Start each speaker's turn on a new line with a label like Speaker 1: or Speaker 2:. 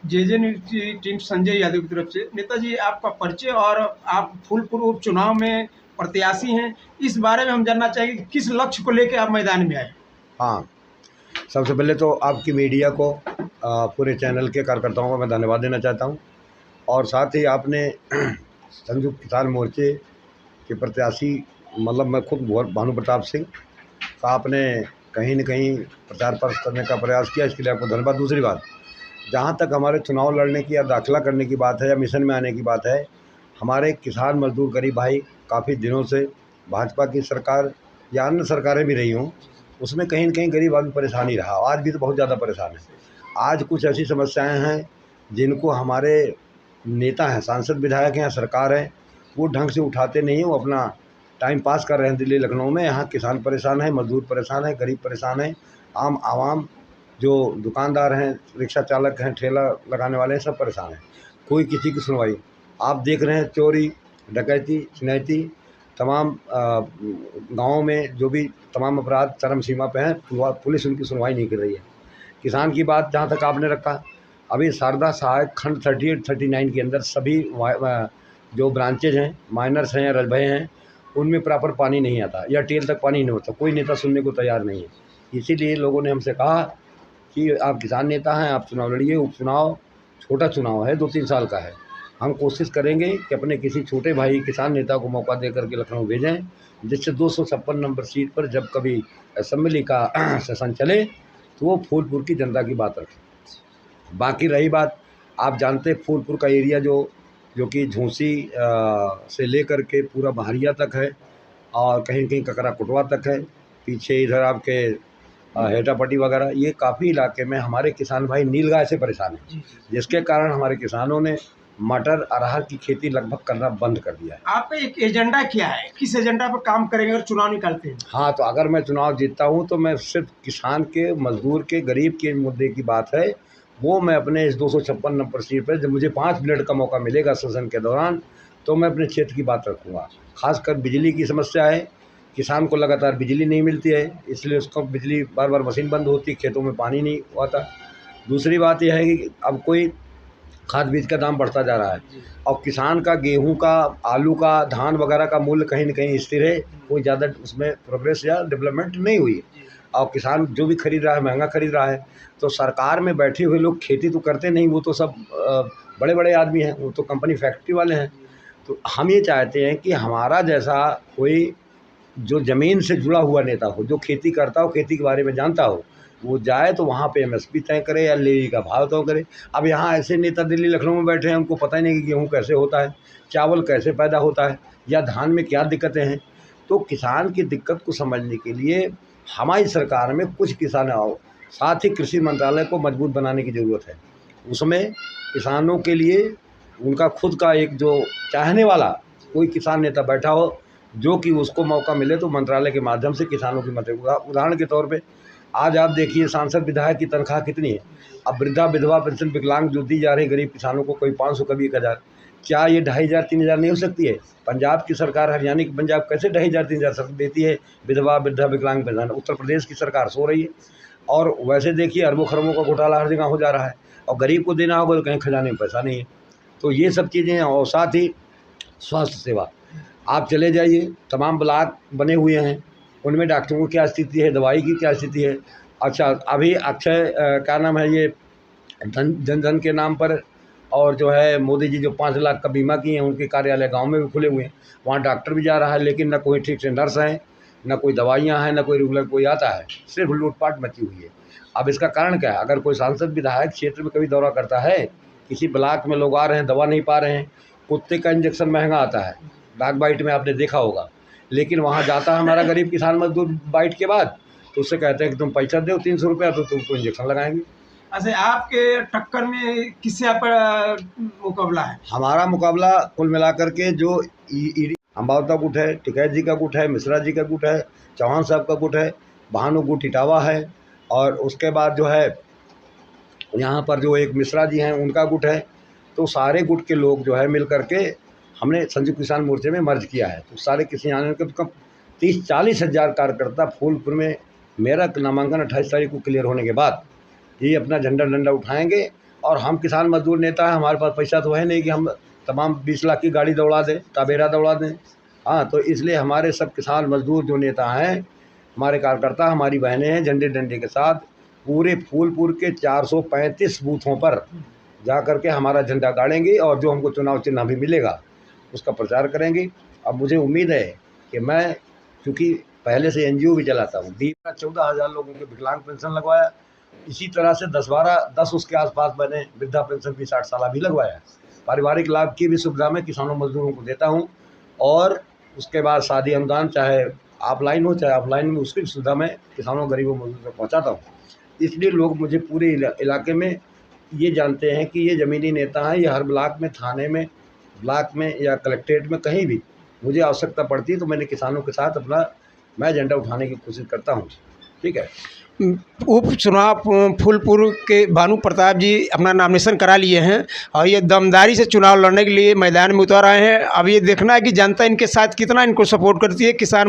Speaker 1: जे news की team Sanjay Yadav की तरफ से। नेताजी, आपका परिचय और आप फूलपुर उपचुनाव में प्रत्याशी हैं। इस बारे में हम जानना चाहेंगे कि किस लक्ष्य को लेके आप मैदान में आए?
Speaker 2: हाँ, सबसे पहले तो आपकी मीडिया को पूरे चैनल के कार्यकर्ताओं को मैं धन्यवाद देना चाहता हूँ। और साथ ही आपने संयुक्त किसान मोर्चे के प्रत्याशी मतलब मैं खुद भानु प्रताप सिंह का आपने कहीं न कहीं प्रचार प्रसार करने का प्रयास किया, इसके लिए आपको धन्यवाद। दूसरी बात, जहाँ तक हमारे चुनाव लड़ने की या दाखिला करने की बात है या मिशन में आने की बात है, हमारे किसान मजदूर गरीब भाई काफ़ी दिनों से भाजपा की सरकार या अन्य सरकारें भी रही हों, उसमें कहीं न कहीं गरीब आदमी परेशान ही रहा। आज भी तो बहुत ज़्यादा परेशान है। आज कुछ ऐसी समस्याएं हैं जिनको हमारे नेता हैं, सांसद विधायक हैं या सरकार है, वो ढंग से उठाते नहीं हैं। वो अपना टाइम पास कर रहे हैं दिल्ली लखनऊ में। यहाँ किसान परेशान है, मजदूर परेशान है, गरीब परेशान है, आम आवाम जो दुकानदार हैं, रिक्शा चालक हैं, ठेला लगाने वाले हैं, सब परेशान हैं। कोई किसी की सुनवाई, आप देख रहे हैं चोरी डकैती छिनैती तमाम गाँवों में जो भी तमाम अपराध चरम सीमा पे हैं, पुलिस उनकी सुनवाई नहीं कर रही है। किसान की बात जहाँ तक आपने रखा, अभी शारदा सहायक खंड 38 39 के अंदर सभी जो ब्रांचेज हैं, माइनर्स हैं या रजभय हैं, उनमें प्रॉपर पानी नहीं आता या टेल तक पानी नहीं होता। कोई नेता सुनने को तैयार नहीं है। इसीलिए लोगों ने हमसे कहा कि आप किसान नेता हैं, आप चुनाव लड़िए। उपचुनाव छोटा चुनाव है, 2-3 साल का है। हम कोशिश करेंगे कि अपने किसी छोटे भाई किसान नेता को मौका दे करके लखनऊ भेजें, जिससे 256 नंबर सीट पर जब कभी असेंबली का सेशन चले तो वो फूलपुर की जनता की बात रखें। बाकी रही बात, आप जानते हैं फूलपुर का एरिया जो कि झूंसी से लेकर के पूरा बहरिया तक है और कहीं कहीं ककरा कुटवा तक है, पीछे इधर आपके हेटापट्टी वगैरह, ये काफ़ी इलाके में हमारे किसान भाई नीलगाय से परेशान हैं, जिसके कारण हमारे किसानों ने मटर अरहर की खेती लगभग करना बंद कर दिया है।
Speaker 1: आपका एक एजेंडा क्या है? किस एजेंडा पर काम करेंगे अगर चुनाव निकालते हैं?
Speaker 2: हाँ, तो अगर मैं चुनाव जीतता हूँ तो मैं सिर्फ किसान के, मजदूर के, गरीब के मुद्दे की बात है, वो मैं अपने इस 256 नंबर सीट पर जब मुझे 5 मिनट का मौका मिलेगा सेशन के दौरान, तो मैं अपने क्षेत्र की बात रखूँगा। खासकर बिजली की समस्या है, किसान को लगातार बिजली नहीं मिलती है, इसलिए उसको बिजली बार बार मशीन बंद होती है, खेतों में पानी नहीं आता। दूसरी बात यह है कि अब कोई खाद बीज का दाम बढ़ता जा रहा है और किसान का गेहूं का, आलू का, धान वगैरह का मूल्य कहीं न कहीं स्थिर है, कोई ज़्यादा उसमें प्रोग्रेस या डेवलपमेंट नहीं हुई है। और किसान जो भी खरीद रहा है महंगा खरीद रहा है। तो सरकार में बैठे हुए लोग खेती तो करते नहीं, वो तो सब बड़े बड़े आदमी हैं, वो तो कंपनी फैक्ट्री वाले हैं। तो हम ये चाहते हैं कि हमारा जैसा कोई जो ज़मीन से जुड़ा हुआ नेता हो, जो खेती करता हो, खेती के बारे में जानता हो, वो जाए तो वहाँ पे एमएसपी तय करे या लेवी का भाव तय करे। अब यहाँ ऐसे नेता दिल्ली लखनऊ में बैठे हैं, उनको पता ही नहीं कि गेहूँ कैसे होता है, चावल कैसे पैदा होता है या धान में क्या दिक्कतें हैं। तो किसान की दिक्कत को समझने के लिए हमारी सरकार में कुछ किसान आओ, साथ ही कृषि मंत्रालय को मजबूत बनाने की ज़रूरत है। उसमें किसानों के लिए उनका खुद का एक जो चाहने वाला कोई किसान नेता बैठा हो, जो कि उसको मौका मिले तो मंत्रालय के माध्यम से किसानों की मदद। उदाहरण के तौर पे आज आप देखिए सांसद विधायक की तनख्वाह कितनी है। अब वृद्धा विधवा पेंशन विकलांग जो दी जा रही है गरीब किसानों को, कोई 500 कभी 1000, क्या ये 2500-3000 नहीं हो सकती है? पंजाब की सरकार, हरियाणा की पंजाब कैसे 2500-3000 देती है विधवा वृद्धा विकलांग पेंशन? उत्तर प्रदेश की सरकार सो रही है। और वैसे देखिए अरबों खरबों का घोटाला हर जगह हो जा रहा है और गरीब को देना होगा तो कहीं खजाने में पैसा नहीं है। तो ये सब चीज़ें हैं। और साथ ही स्वास्थ्य सेवा, आप चले जाइए, तमाम ब्लॉक बने हुए हैं, उनमें डॉक्टरों की क्या स्थिति है, दवाई की क्या स्थिति है। अच्छा, अभी अक्षय क्या नाम है ये जन धन के नाम पर, और जो है मोदी जी जो 5 लाख का बीमा किए हैं, उनके कार्यालय गांव में भी खुले हुए हैं, वहाँ डॉक्टर भी जा रहा है, लेकिन न कोई ठीक से नर्स हैं, न कोई दवाइयाँ हैं, न कोई रेगुलर कोई आता है, सिर्फ लूटपाट मची हुई है। अब इसका कारण क्या है? अगर कोई सांसद विधायक क्षेत्र में कभी दौरा करता है, किसी ब्लॉक में लोग आ रहे हैं, दवा नहीं पा रहे हैं, कुत्ते का इंजेक्शन महंगा आता है, डाक बाइट में आपने देखा होगा, लेकिन वहाँ जाता है हमारा गरीब किसान मजदूर बाइट के बाद, तो उससे कहते हैं कि तुम पैसा दो 300 रुपया तो तुमको इंजेक्शन लगाएंगे।
Speaker 1: अच्छा, आपके टक्कर में किससे आपका मुकाबला है?
Speaker 2: हमारा मुकाबला कुल मिलाकर के जो अंबावता गुट है, टिकैत जी का गुट है, मिश्रा जी का गुट है, चौहान साहब का गुट है, भानु गुट इटावा है, और उसके बाद जो है यहाँ पर जो एक मिश्रा जी हैं उनका गुट है। तो सारे गुट के लोग जो है मिल करके हमने संयुक्त किसान मोर्चे में मर्ज किया है। तो सारे किसान के कम 30-40 हज़ार कार्यकर्ता फूलपुर में मेरा नामांकन 28 तारीख को क्लियर होने के बाद ये अपना झंडा डंडा उठाएंगे और हम किसान मजदूर नेता हैं, हमारे पास पैसा तो है नहीं कि हम तमाम 20 लाख की गाड़ी दौड़ा दें, टवेरा दौड़ा दें। हाँ, तो इसलिए हमारे सब किसान मजदूर जो नेता हैं, हमारे कार्यकर्ता, हमारी बहनें हैं, झंडे डंडे के साथ पूरे फूलपुर के 435 बूथों पर जा कर के हमारा झंडा गाड़ेंगे और जो हमको चुनाव चिन्ह भी मिलेगा उसका प्रचार करेंगे। अब मुझे उम्मीद है कि मैं, क्योंकि पहले से NGO भी चलाता हूँ, 14,000 लोगों के विकलांग पेंशन लगवाया, इसी तरह से 10 उसके आसपास मैंने वृद्धा पेंशन भी 60 साल भी लगवाया। पारिवारिक लाभ की भी सुविधा मैं किसानों मजदूरों को देता हूँ और उसके बाद शादी अनुदान चाहे ऑफलाइन हो चाहे ऑफलाइन में, उसकी भी सुविधा मैं किसानों गरीबों मजदूरों तक पहुँचाता हूँ। इसलिए लोग मुझे पूरे इलाके में ये जानते हैं कि ये ज़मीनी नेता हैं। ये हर ब्लॉक में, थाने में, ब्लॉक में या कलेक्ट्रेट में कहीं भी मुझे आवश्यकता पड़ती है तो मैंने किसानों के साथ मैं झंडा उठाने की कोशिश करता हूँ। ठीक है।
Speaker 1: उपचुनाव फूलपुर के भानु प्रताप जी अपना नॉमिनेशन करा लिए हैं और ये दमदारी से चुनाव लड़ने के लिए मैदान में उतर आए हैं। अब ये देखना है कि जनता इनके साथ कितना इनको सपोर्ट करती है। किसान